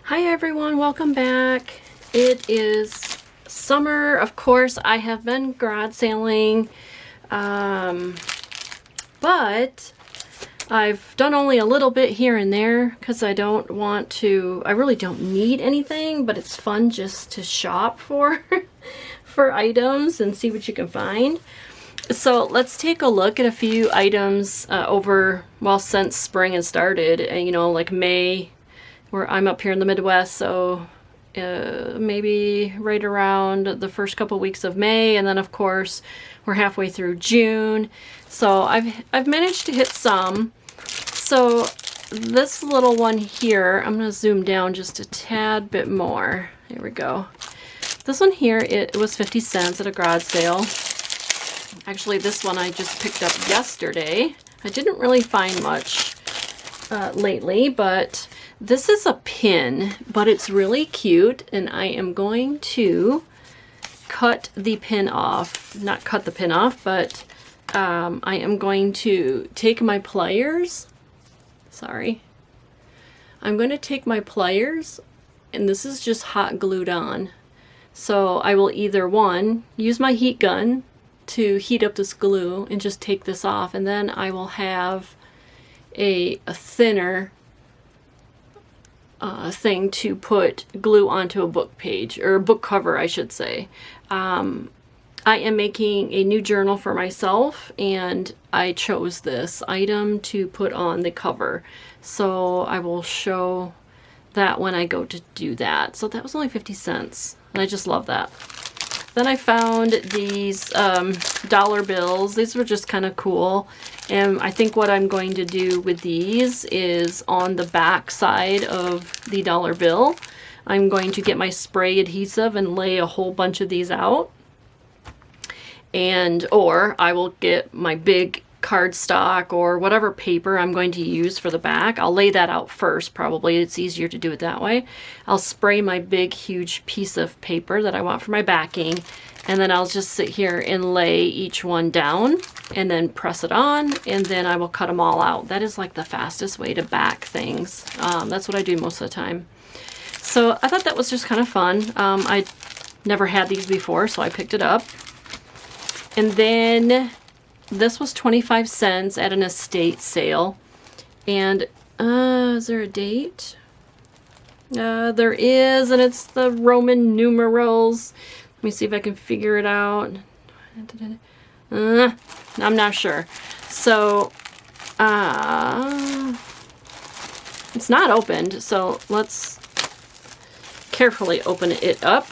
Hi everyone, welcome back. It is summer. Of course, I have been garage sailing, but I've done only a little bit here and there because I really don't need anything, but it's fun just to shop for for items and see what you can find. So let's take a look at a few items since spring has started, like May, where I'm up here in the Midwest, so maybe right around the first couple weeks of May, and then of course we're halfway through June. So I've managed to hit some. So this little one here, I'm gonna zoom down just a tad bit more. Here we go. This one here, it was 50 cents at a garage sale. Actually, this one I just picked up yesterday. I didn't really find much lately, but this is a pin, but it's really cute, and I am going to cut the pin off. Not cut the pin off, but I am going to take my pliers. Sorry. I'm going to take my pliers, and this is just hot glued on. So I will either, one, use my heat gun to heat up this glue and just take this off, and then I will have a thinner thing to put glue onto a book page, or a book cover I should say. I am making a new journal for myself, and I chose this item to put on the cover, so I will show that when I go to do that. So that was only 50 cents, and I just love that. Then I found these dollar bills. These were just kind of cool. And I think what I'm going to do with these is on the back side of the dollar bill, I'm going to get my spray adhesive and lay a whole bunch of these out. Or I will get my big cardstock or whatever paper I'm going to use for the back. I'll lay that out first, probably. It's easier to do it that way. I'll spray my big, huge piece of paper that I want for my backing, and then I'll just sit here and lay each one down and then press it on, and then I will cut them all out. That is like the fastest way to back things. That's what I do most of the time. So I thought that was just kind of fun. I never had these before, so I picked it up. And then this was 25 cents at an estate sale. And is there a date? There is, and it's the Roman numerals. Let me see if I can figure it out. I'm not sure. So it's not opened, so let's carefully open it up.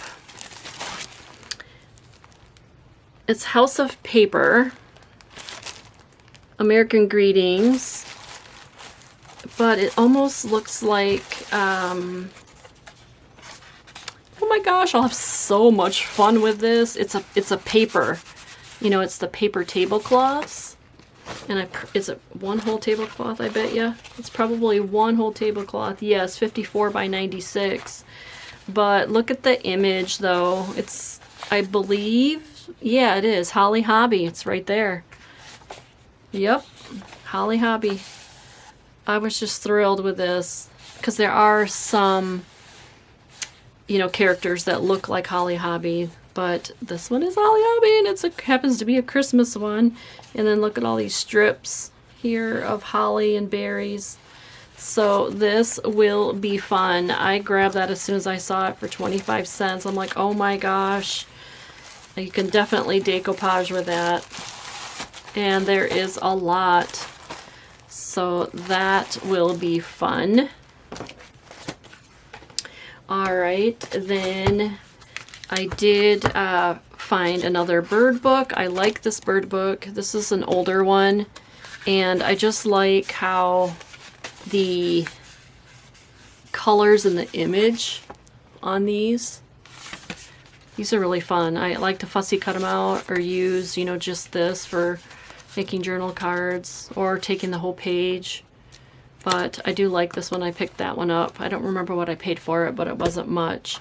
It's House of Paper, American Greetings, but it almost looks like, oh my gosh, I'll have so much fun with this. It's a paper, it's the paper tablecloths, and is it one whole tablecloth? I bet you it's probably one whole tablecloth. Yes, 54 by 96. But look at the image, though. It's, I believe, yeah, it is Holly Hobby. It's right there. Yep, Holly Hobby. I was just thrilled with this because there are some, characters that look like Holly Hobby, but this one is Holly Hobby, and it happens to be a Christmas one. And then look at all these strips here of holly and berries. So this will be fun. I grabbed that as soon as I saw it for 25 cents. I'm like, oh my gosh. You can definitely decoupage with that. And there is a lot. So that will be fun. Alright, then I did find another bird book. I like this bird book. This is an older one. And I just like how the colors and the image on these are really fun. I like to fussy cut them out, or use, just this for making journal cards or taking the whole page. But I do like this one. I picked that one up. I don't remember what I paid for it, but it wasn't much.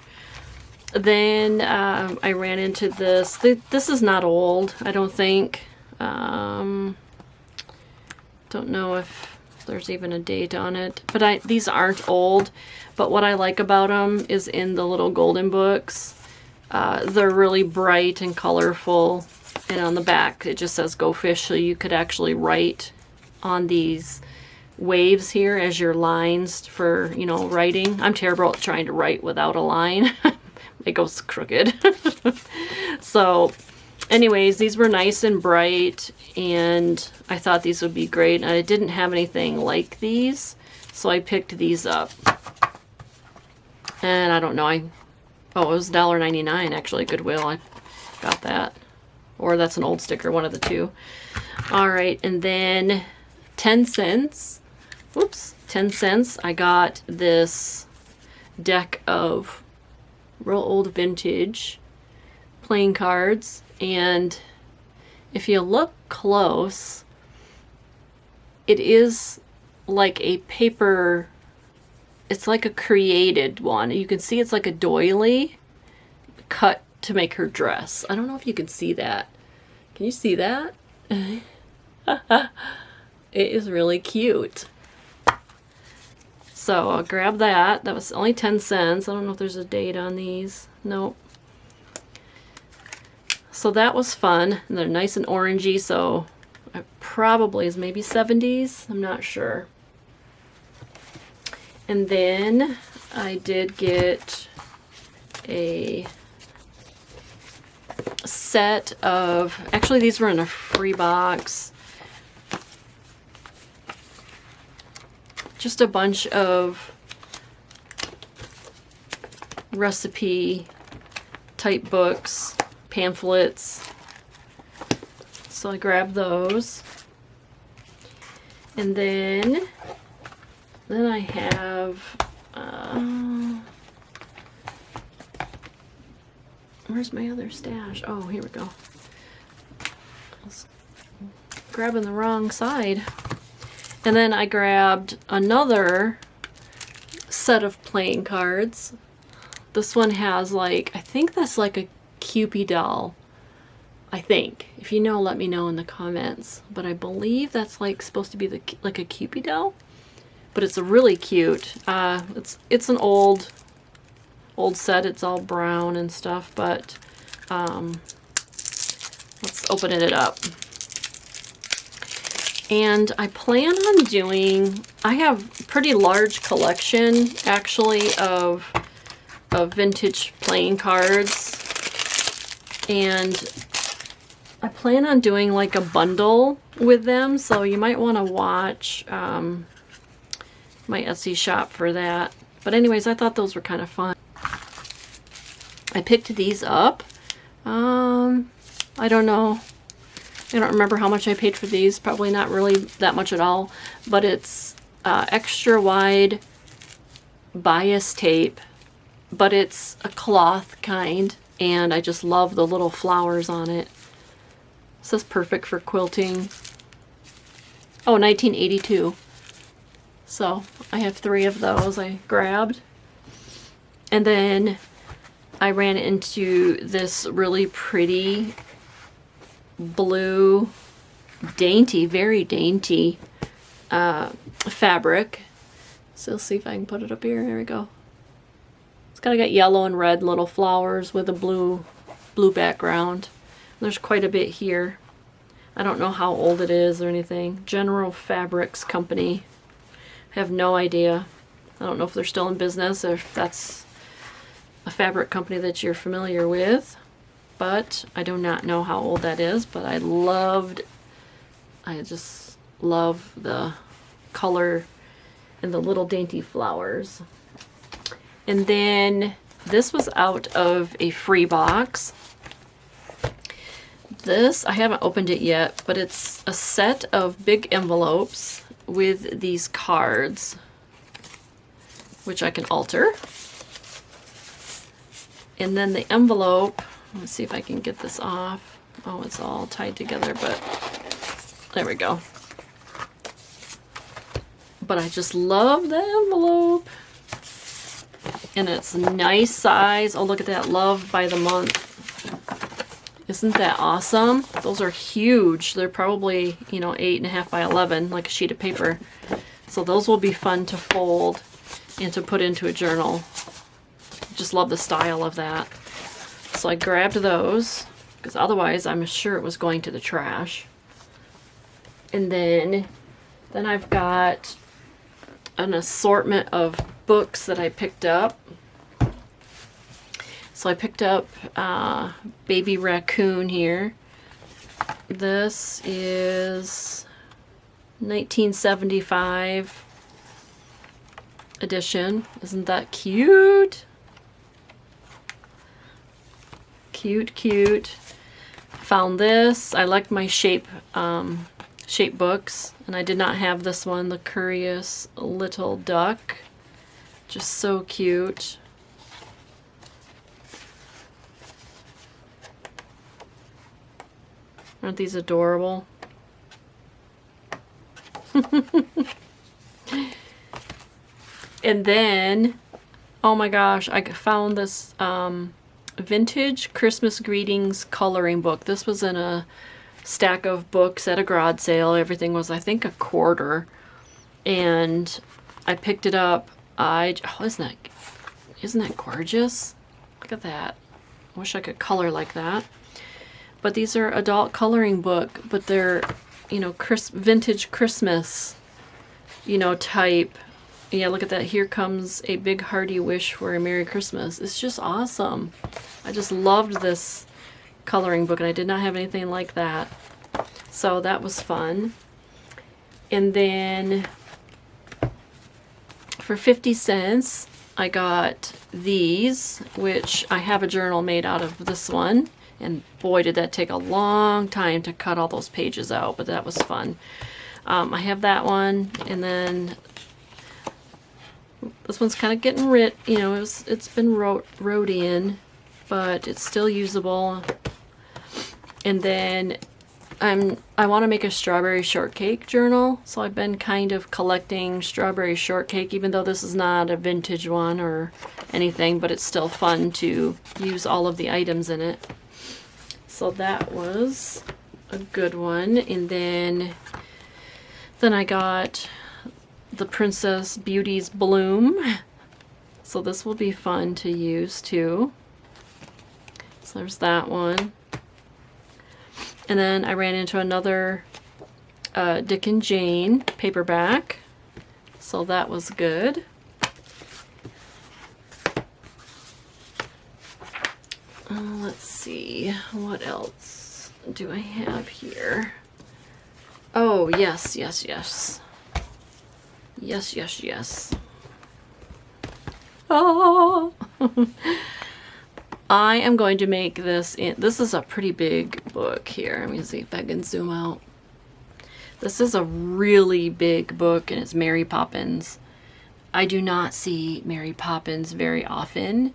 Then I ran into this. This is not old, I don't think. Don't know if there's even a date on it. But these aren't old. But what I like about them is in the little golden books, they're really bright and colorful. And on the back, it just says Go Fish, so you could actually write on these waves here as your lines for, you know, writing. I'm terrible at trying to write without a line. It goes crooked. So anyways, these were nice and bright, and I thought these would be great. And I didn't have anything like these, so I picked these up. And I don't know, it was $1.99 actually, Goodwill. I got that. Or that's an old sticker, one of the two. All right, and then 10 cents. Whoops, 10 cents. I got this deck of real old vintage playing cards. And if you look close, it is like a paper, it's like a created one. You can see it's like a doily cut to make her dress. I don't know if you can see that. Can you see that? It is really cute. So I'll grab that. That was only 10 cents. I don't know if there's a date on these. Nope. So that was fun. And they're nice and orangey, so it probably is maybe 70s. I'm not sure. And then I did get a set of, actually these were in a free box, just a bunch of recipe type books, pamphlets. So I grabbed those. And then I have where's my other stash? Oh, here we go. I was grabbing the wrong side. And then I grabbed another set of playing cards. This one has like, I think that's like a Cupid doll. I think. If you know, let me know in the comments. But I believe that's like supposed to be like a Cupid doll. But it's a really cute. It's an old set. It's all brown and stuff, but let's open it up. And I plan on doing, I have a pretty large collection actually of vintage playing cards, and I plan on doing like a bundle with them, so you might want to watch my Etsy shop for that. But anyways, I thought those were kind of fun. I picked these up. I don't know. I don't remember how much I paid for these. Probably not really that much at all. But it's extra wide bias tape. But it's a cloth kind. And I just love the little flowers on it. This is perfect for quilting. Oh, 1982. So I have 3 of those I grabbed. And then I ran into this really pretty blue, dainty, very dainty fabric. So let's see if I can put it up here. There we go. It's kind of got yellow and red little flowers with a blue background. There's quite a bit here. I don't know how old it is or anything. General Fabrics Company. I have no idea. I don't know if they're still in business or if that's a fabric company that you're familiar with, but I do not know how old that is. But I just love the color and the little dainty flowers. And then this was out of a free box. This, I haven't opened it yet, but it's a set of big envelopes with these cards, which I can alter. And then the envelope, let's see if I can get this off. Oh, it's all tied together, but there we go. But I just love the envelope. And it's a nice size. Oh, look at that, Love by the Month. Isn't that awesome? Those are huge. They're probably, 8.5 by 11, like a sheet of paper. So those will be fun to fold and to put into a journal. Just love the style of that. So I grabbed those because otherwise I'm sure it was going to the trash. And then I've got an assortment of books that I picked up. So I picked up Baby Raccoon here. This is 1975 edition. Isn't that cute? Cute, cute. Found this. I like my shape books, and I did not have this one, The Curious Little Duck. Just so cute. Aren't these adorable? And then, oh my gosh, I found this vintage Christmas greetings coloring book. This was in a stack of books at a garage sale. Everything was, I think, $1/4. And I picked it up. Oh, isn't that gorgeous? Look at that. I wish I could color like that. But these are adult coloring book, but they're, you know, vintage Christmas, you know, type. Yeah, look at that. Here comes a big hearty wish for a Merry Christmas. It's just awesome. I just loved this coloring book, and I did not have anything like that. So that was fun. And then for 50 cents, I got these, which I have a journal made out of this one. And boy, did that take a long time to cut all those pages out, but that was fun. I have that one, and then this one's kind of getting you know, it's been wrote in, but it's still usable. And then I want to make a strawberry shortcake journal, so I've been kind of collecting strawberry shortcake, even though this is not a vintage one or anything, but it's still fun to use all of the items in it. So that was a good one. And then I got the Princess Beauty's Bloom. So this will be fun to use too. So there's that one. And then I ran into another Dick and Jane paperback. So that was good. Let's see, what else do I have here? Oh, yes. Yes. Oh! I am going to make this this is a pretty big book here. Let me see if I can zoom out. This is a really big book, and it's Mary Poppins. I do not see Mary Poppins very often,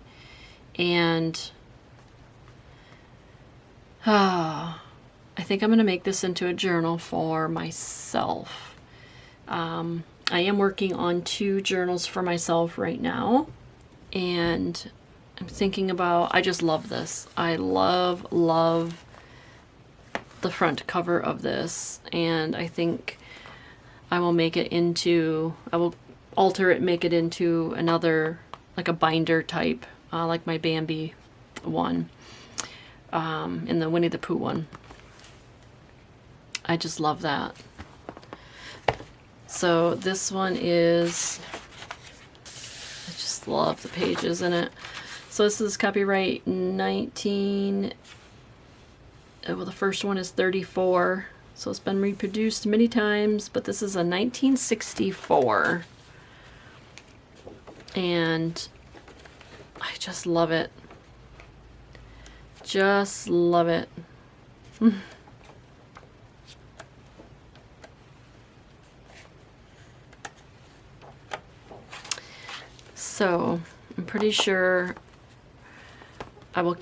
and I think I'm going to make this into a journal for myself. I am working on 2 journals for myself right now, and I'm thinking about, I just love this. I love the front cover of this, and I think I will I will alter it, make it into another, like a binder type, like my Bambi one. In the Winnie the Pooh one. I just love that. So this one is, I just love the pages in it. So this is copyright well, the first one is 34, so it's been reproduced many times, but this is a 1964. And I just love it. Just love it. So I'm pretty sure I will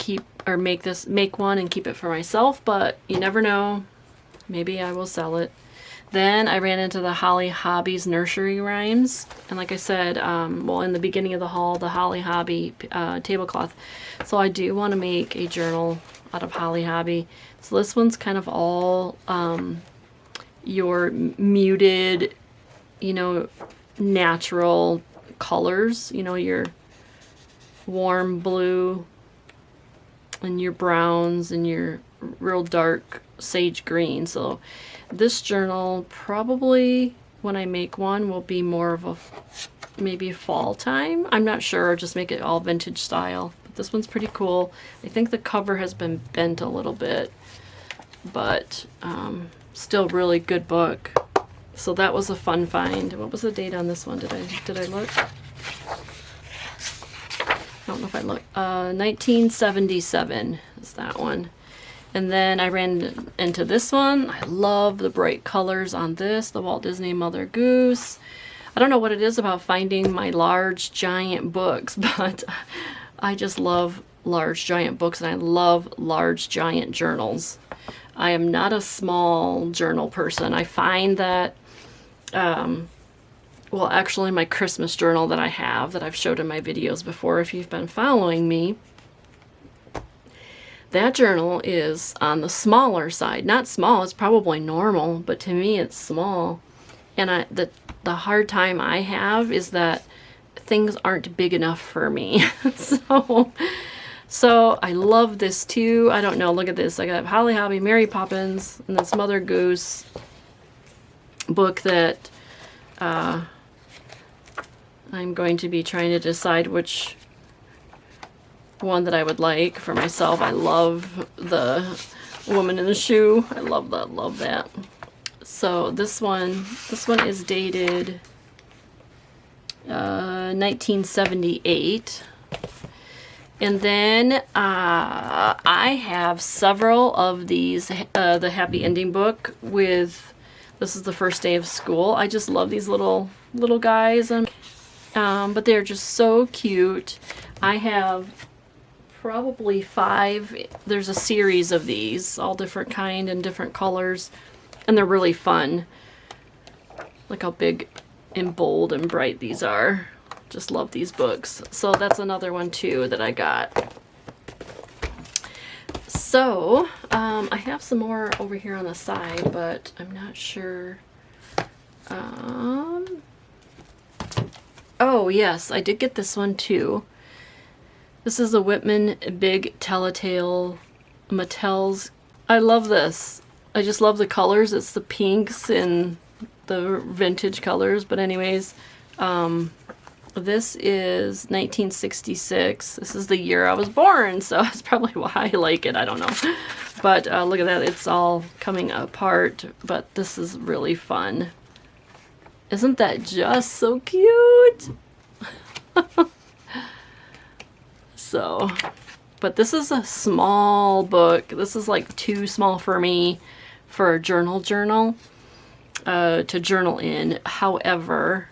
make one and keep it for myself, but you never know. Maybe I will sell it. Then I ran into the Holly Hobbies nursery rhymes, and like I said, well, in the beginning of the haul, the Holly Hobby tablecloth. So I do want to make a journal out of Holly Hobby. So this one's kind of all your muted, you know, natural colors, you know, your warm blue and your browns and your real dark sage green. So this journal probably, when I make one, will be more of a maybe fall time. I'm not sure, or just make it all vintage style. But this one's pretty cool. I think the cover has been bent a little bit, but still really good book. So that was a fun find. What was the date on this one? Did I look? I don't know if I looked. 1977 is that one. And then I ran into this one. I love the bright colors on this, the Walt Disney Mother Goose. I don't know what it is about finding my large giant books, but I just love large giant books, and I love large giant journals. I am not a small journal person. I find that, well, actually my Christmas journal that I have, that I've showed in my videos before, if you've been following me, that journal is on the smaller side. Not small, it's probably normal, but to me it's small. And the hard time I have is that things aren't big enough for me. So I love this too. I don't know, look at this. I got Holly Hobbie, Mary Poppins, and this Mother Goose book that I'm going to be trying to decide which one that I would like for myself. I love the Woman in the Shoe. I love that. So this one is dated 1978. And then I have several of these, the Happy Ending book with, this is the first day of school. I just love these little guys, but they're just so cute. I have probably 5. There's a series of these, all different kind and different colors, and they're really fun. Look how big and bold and bright these are. Just love these books. So that's another one too that I got. So I have some more over here on the side, but I'm not sure. Oh yes, I did get this one too. This is a Whitman Big Telltale Mattel's. I love this. I just love the colors. It's the pinks and the vintage colors. But anyways, this is 1966. This is the year I was born, so that's probably why I like it. I don't know. But look at that. It's all coming apart, but this is really fun. Isn't that just so cute? So, but this is a small book. This is like too small for me for a journal to journal in. However,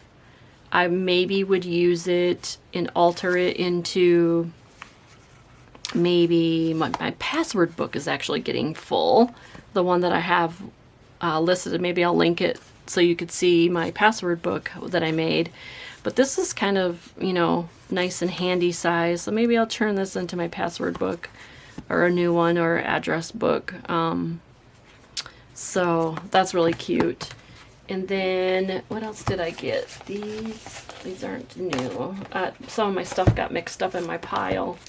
I maybe would use it and alter it into, maybe my password book is actually getting full. The one that I have listed, maybe I'll link it so you could see my password book that I made. But this is kind of, you know, nice and handy size. So maybe I'll turn this into my password book, or a new one, or address book. So that's really cute. And then what else did I get? These aren't new. Some of my stuff got mixed up in my pile.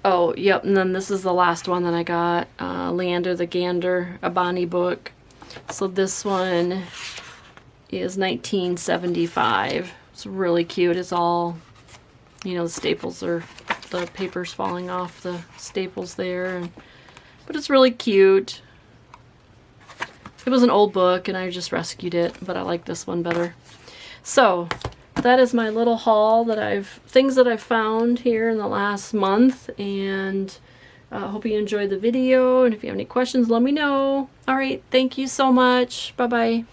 Oh, yep. And then this is the last one that I got. Leander the Gander, a Bonnie book. So this one is 1975. It's really cute. It's all, you know, the staples are, the paper's falling off the staples there. But it's really cute. It was an old book and I just rescued it, but I like this one better. So that is my little haul that things that I've found here in the last month, and hope you enjoyed the video, and if you have any questions, let me know. All right, thank you so much. Bye-bye.